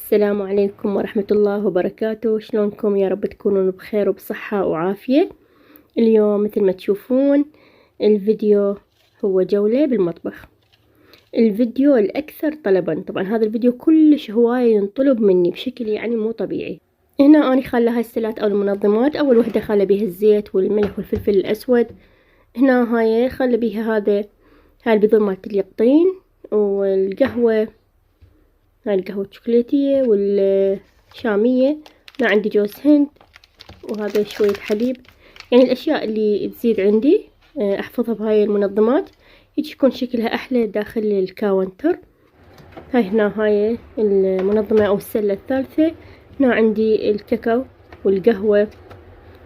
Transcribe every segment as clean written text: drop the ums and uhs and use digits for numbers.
السلام عليكم ورحمة الله وبركاته. شلونكم؟ يا رب تكونون بخير وبصحة وعافية. اليوم مثل ما تشوفون الفيديو هو جولة بالمطبخ، الفيديو الأكثر طلبا. طبعا هذا الفيديو كلش هواية ينطلب مني بشكل يعني مو طبيعي. هنا أنا خالة هاي السلات أو المنظمات. أول وحدة خالة بيها الزيت والملح والفلفل الأسود. هنا هاي خالة بيها هاي البذور مالت اليقطين والقهوة، هاي القهوة الشوكولاتية والشامية. هنا عندي جوز هند وهذا شوية حليب. يعني الأشياء اللي تزيد عندي أحفظها بهاي المنظمات، هيك يكون شكلها أحلى داخل الكاونتر. هاي المنظمة أو السلة الثالثة. هنا عندي الكاكاو والقهوة،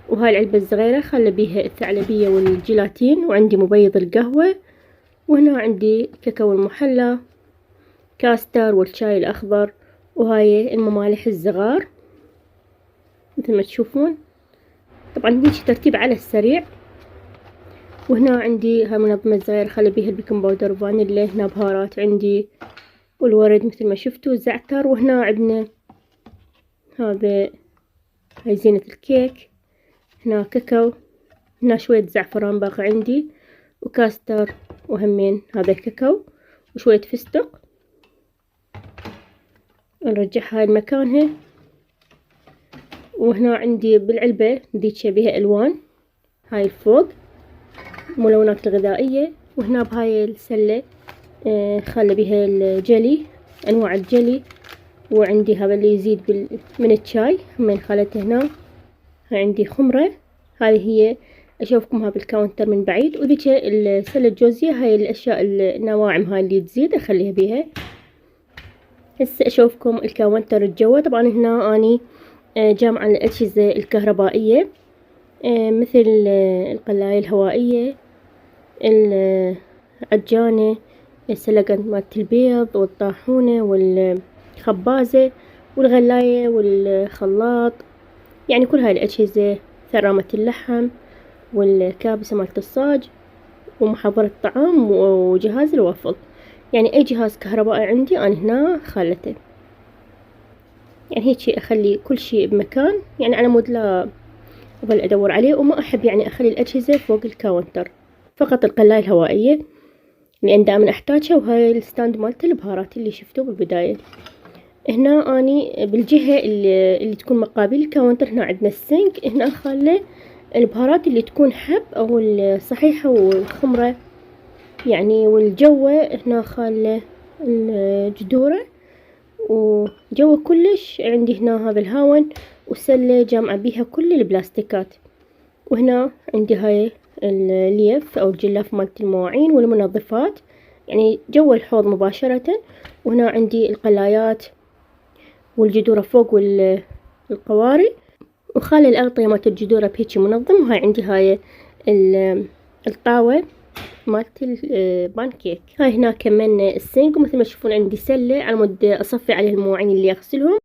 وهاي العلبة الصغيرة خلي بيها الثعلبية والجيلاتين، وعندي مبيض القهوة. وهنا عندي كاكاو المحلى، كاستر والشاي الأخضر، وهاي الممالح الصغار مثل ما تشوفون. طبعا هيك ترتيب على السريع. وهنا عندي هاي منظمة صغيرة خلي بيها البيكنج باودر وفانيلا. هنا بهارات عندي والورد مثل ما شفتوا، زعتر. وهنا عندنا هاي زينة الكيك. هنا كاكاو، هنا شوية زعفران باقي عندي، وكاستر، وهمين هذا الكاكاو وشوية فستق. نرجعها لمكانها. وهنا عندي بالعلبة ذيك بيها ألوان، هاي الفوق الملونات الغذائية. وهنا بهاي السلة خلي بيها الجلي، أنواع الجلي. وعندي هذا اللي يزيد من الشاي من خالته. هنا هاي عندي خمرة، هذه هي أشوفكمها بالكاونتر من بعيد. وذيك السلة الجوزية، هاي الأشياء النواعم هاي اللي تزيد أخليها بيها. هسه أشوفكم الكاونتر الجوا. طبعا هنا أني جامعة الأجهزة الكهربائية، مثل القلاية الهوائية، العجانة، السلقة مالت البيض والطاحونة والخبازة والغلاية والخلاط، يعني كل هاي الأجهزة. ثرامة اللحم والكابسة مالت الصاج ومحضرة الطعام وجهاز الوافل. يعني أي جهاز كهربائي عندي أنا هنا خالته. يعني هيك أخلي كل شيء بمكان، يعني على مود لا أظل أدور عليه. وما أحب يعني أخلي الأجهزة فوق الكاونتر، فقط القلاية الهوائية لأن دائما أحتاجها. وهاي الستاند مالت البهارات اللي شفتوه بالبداية. هنا أني بالجهة اللي تكون مقابل الكاونتر هنا عندنا السنك. هنا خلي البهارات اللي تكون حب أو الصحيحة والخمرة يعني والجوة. هنا خلي الجدورة وجوه كلش. عندي هنا هذا الهاون وسلة جامعة بيها كل البلاستيكات. وهنا عندي هاي اليف أو الجلاف مالت المواعين والمنظفات، يعني جوا الحوض مباشرة. وهنا عندي القلايات والجدورة فوق والقواري. وخالي الأغطية مالت الجدورة بهيجي منظم. وهاي عندي هاي الطاوة مالت البانكيك. هاي هنا كمان السينك. ومثل ما تشوفون عندي سلة على مود أصفي عليها المواعين اللي أغسلهم.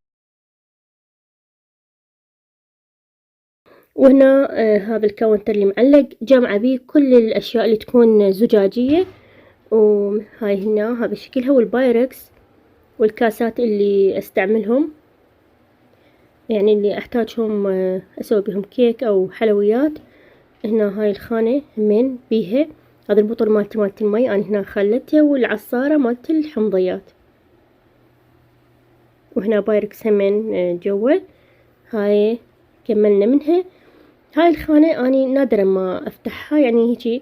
وهنا هذا الكاونتر اللي معلق جامعة بيه كل الأشياء اللي تكون زجاجية. وهاي هنا هذا شكلها، والبايركس والكاسات اللي استعملهم، يعني اللي احتاجهم اسوي بهم كيك او حلويات. هنا هاي الخانة همين بيها هذا البطل مالت المي انا هنا خلتها، والعصارة مالت الحمضيات. وهنا بايركس همين جوا. هاي كملنا منها. هاي الخانة اني نادرا ما افتحها، يعني هيجي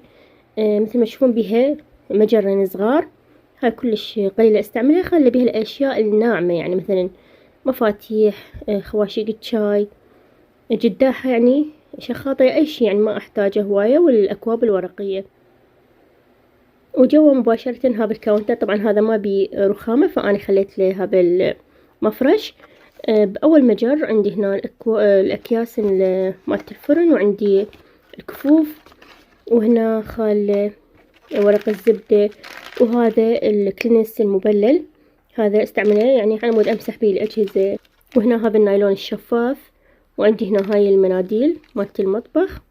مثل ما تشوفون بيها مجرين صغار. هاي كلش قليلة استعملها. خلي بيها الاشياء الناعمة، يعني مثلا مفاتيح، خواشيق الشاي، جداحة، يعني شخاطة، اي شي يعني ما احتاجه هواية، والاكواب الورقية. وجوا مباشرة هذا الكاونتر. طبعا هذا ما بي رخامة، فأنا خليت له هذا المفرش. بأول مجر عندي هنا الأكياس مالت الفرن، وعندي الكفوف. وهنا خال ورق الزبدة. وهذا الكلينس المبلل، هذا استعمله يعني على مود أمسح به الأجهزة. وهنا هذا النايلون الشفاف. وعندي هنا هاي المناديل مالت المطبخ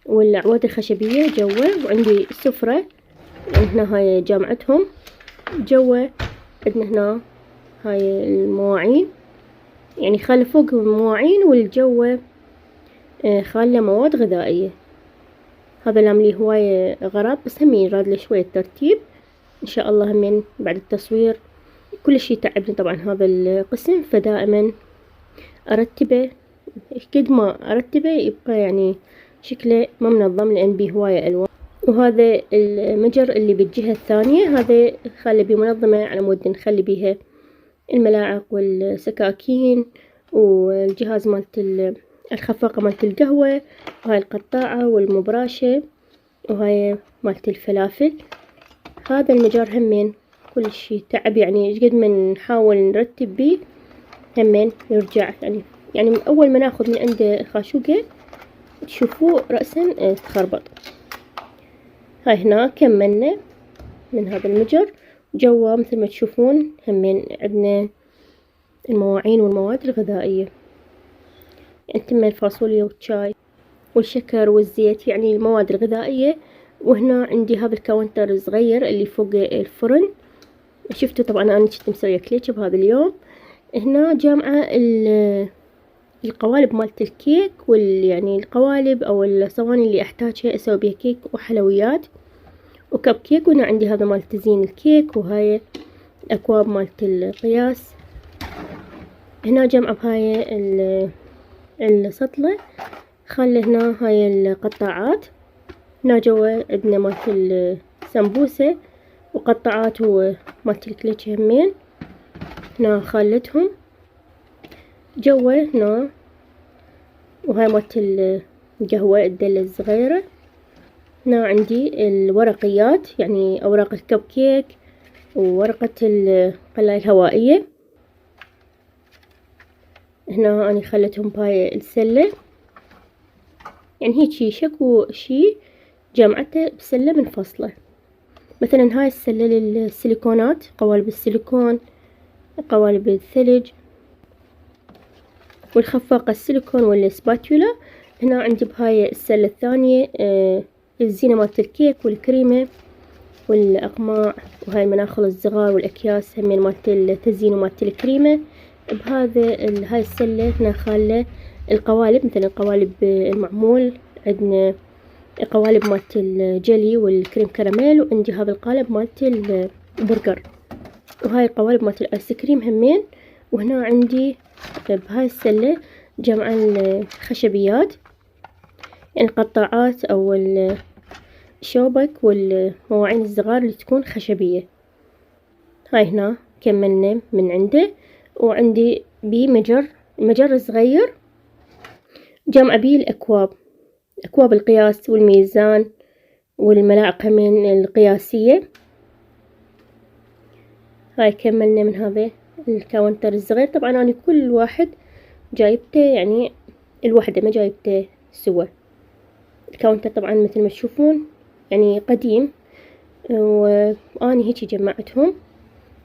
والأعواد الخشبية جوا. وعندي سفرة، هنا هاي جامعتهم جوا. عندنا هنا هاي المواعين يعني خالي فوق مواعين والجو خالي مواد غذائية. هذا لاملي هواية غراب، بس همين يراد له شوية ترتيب إن شاء الله. همين بعد التصوير كل شي تعبني طبعا هذا القسم، فدائما أرتبه. قد ما أرتبه يبقى يعني شكله ما منظم، لأن بيه هواية ألوان. وهذا المجر اللي بالجهة الثانية، هذا خلي بيه منظمة على مود نخلي بيها الملاعق والسكاكين والجهاز مالت الخفاقة مالت القهوة، وهاي القطاعة والمبراشة، وهاي مالت الفلافل. هذا المجر همين كل شي تعب، يعني قد ما نحاول نرتب بيه همين يرجع يعني من أول ما ناخذ من عنده خاشوقة تشوفوه رأسا تخربط. هاي هنا كملنا من هذا المجر. جوا مثل ما تشوفون همين عندنا المواعين والمواد الغذائية، يعني تم الفاصوليا والشاي والشكر والزيت، يعني المواد الغذائية. وهنا عندي هذا الكاونتر صغير اللي فوق الفرن. شفتوا طبعا أنا كنت مسوية كليتش بهذا اليوم. هنا جامعة القوالب مالت الكيك، يعني القوالب أو الصواني اللي أحتاجها أسوي بيها كيك وحلويات وكب كيك. وهنا عندي هذا مال تزيين الكيك، وهاي الأكواب مالت القياس. هنا جمعة بهاي السطلة. خلي هنا هاي القطاعات. هنا جوا عندنا مالت السمبوسة وقطاعات ومالت الكليتش همين. هنا خلتهم جوا هنا. وهاي مالت القهوة الدلة الصغيرة. هنا عندي الورقيات، يعني أوراق الكب كيك وورقة القلاية الهوائية. هنا أنا خلتهم بهاي السلة، يعني هيك شكو شي جمعته بسلة منفصلة. مثلا هاي السلة للسيليكونات، قوالب السيليكون، قوالب الثلج، والخفاقة السيليكون والسباتولا. هنا عندي بهاي السلة الثانية الزينة مالت الكيك والكريمة والأقماع، وهاي المناخل الصغار والأكياس همين مالت التزيين ومالت الكريمة. هاي السلة هنا خالة القوالب، مثل القوالب المعمول. عندنا قوالب مالت الجلي والكريم كراميل، وعندي هذا القالب مالت البرجر، وهاي القوالب مالت الآيس كريم همين. وهنا عندي بهاي السلة جمع الخشبيات، يعني القطاعات أو الشوبك والمواعين الصغار اللي تكون خشبية. هاي هنا كملنا من عنده. وعندي بيه مجر صغير جمع بيه الأكواب، أكواب القياس والميزان والملاعق همين القياسية. هاي كملنا من هذا الكاونتر الصغير. طبعا أنا كل واحد جايبته يعني الوحدة، ما جايبته سوا. الكاونتر طبعا مثل ما تشوفون يعني قديم، وأنا هيك جمعتهم.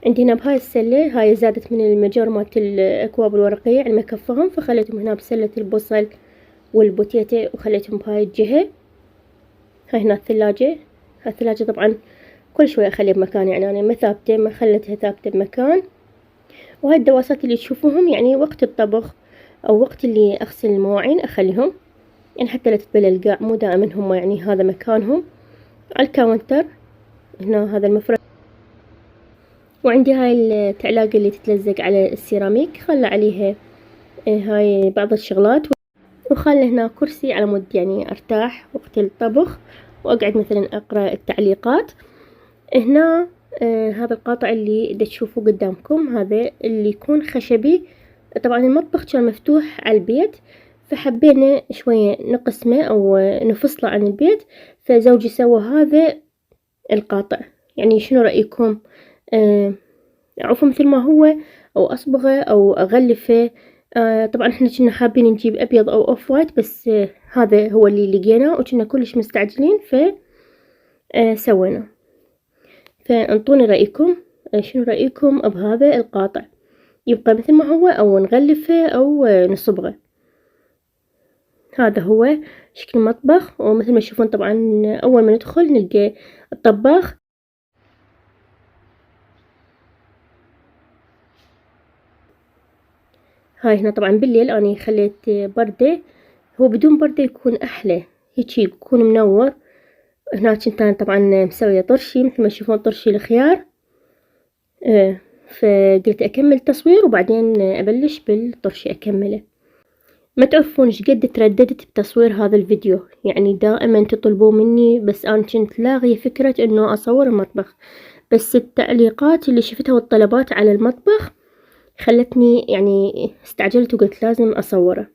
عندي هنا بهاي السلة، هاي زادت من المجر مالت الأكواب الورقية يعني ما كفهم، فخليتهم هنا بسلة البصل والبوتيتة وخليتهم بهاي الجهة. هاي هنا الثلاجة. هاي الثلاجة طبعا كل شوي أخليها بمكان، يعني أنا ما ثابتة، ما خلتها ثابتة بمكان. وهاي الدواسات اللي تشوفوهم يعني وقت الطبخ أو وقت اللي أغسل المواعين أخليهم، يعني حتى لا تتبل القاع، مو دائما هم يعني هذا مكانهم. على الكاونتر هنا هذا المفرش. وعندي هاي التعلاقة اللي تتلزق على السيراميك، خلى عليها هاي بعض الشغلات. وخلي هنا كرسي على مود يعني أرتاح وقت الطبخ وأقعد مثلا أقرأ التعليقات. هنا هذا القاطع اللي تشوفوه قدامكم، هذا اللي يكون خشبي. طبعا المطبخ كان مفتوح على البيت، فحبينا شوية نقسمه أو نفصله عن البيت، فزوجي سوى هذا القاطع. يعني شنو رأيكم؟ أعرفه مثل ما هو أو أصبغه أو أغلفه. طبعا احنا كنا حابين نجيب أبيض أو أوف وايت، بس هذا هو اللي لقيناه وكنا كلش مستعجلين سوينا. فانطوني رأيكم، شنو رأيكم بهذا القاطع؟ يبقى مثل ما هو أو نغلفه أو نصبغه؟ هذا هو شكل المطبخ. ومثل ما تشوفون طبعا أول ما ندخل نلقى الطباخ. هاي هنا طبعا بالليل أنا خليت بردة، هو بدون بردة يكون أحلى، هيجي يكون منور. هنا كنت أنا طبعا مسوية طرشي مثل ما تشوفون طرشي الخيار. فقلت أكمل تصوير وبعدين أبلش بالطرشي أكمله. ما تعرفون ايش قد ترددت بتصوير هذا الفيديو، يعني دائما تطلبوا مني، بس أنا كنت لاغية فكرة إنه أصور المطبخ، بس التعليقات اللي شفتها والطلبات على المطبخ خلتني يعني استعجلت وقلت لازم أصوره،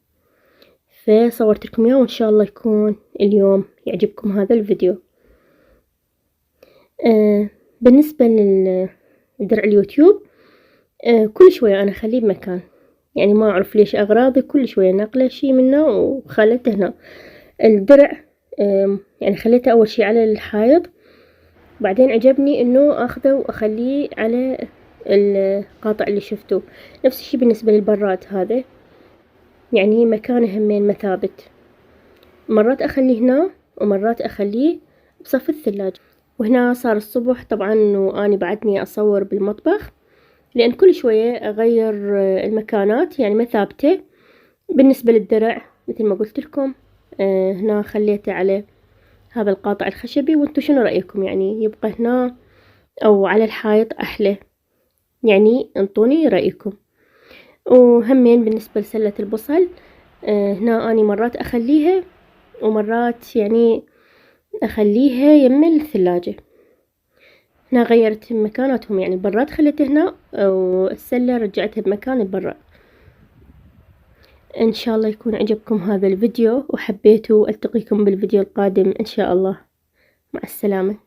فصورت لكم إياه وإن شاء الله يكون اليوم يعجبكم هذا الفيديو. بالنسبة للدرع اليوتيوب، كل شوية أنا أخليه بمكان، يعني ما أعرف ليش أغراضي كل شوية نقله شي منه وخلته هنا. الدرع يعني خليته أول شي على الحائط، بعدين عجبني إنه أخذه وأخليه على القاطع اللي شفتوه. نفس الشي بالنسبة للبراد هذا، يعني مكانه همين مثابت، مرات أخليه هنا ومرات أخليه بصف الثلاجة. وهنا صار الصبح طبعا وأنا بعدني أصور بالمطبخ، لأن كل شوية أغير المكانات يعني ما ثابتة. بالنسبة للدرع مثل ما قلت لكم، هنا خليته على هذا القاطع الخشبي، وانتو شنو رأيكم؟ يعني يبقى هنا أو على الحائط أحلى؟ يعني انطوني رأيكم. وهمين بالنسبة لسلة البصل، هنا أني مرات أخليها ومرات يعني أخليها يم الثلاجة. هنا غيرت مكاناتهم، يعني البراد خليته هنا والسلة رجعتها بمكان البراد. إن شاء الله يكون عجبكم هذا الفيديو وحبيتوا. ألتقيكم بالفيديو القادم إن شاء الله. مع السلامة.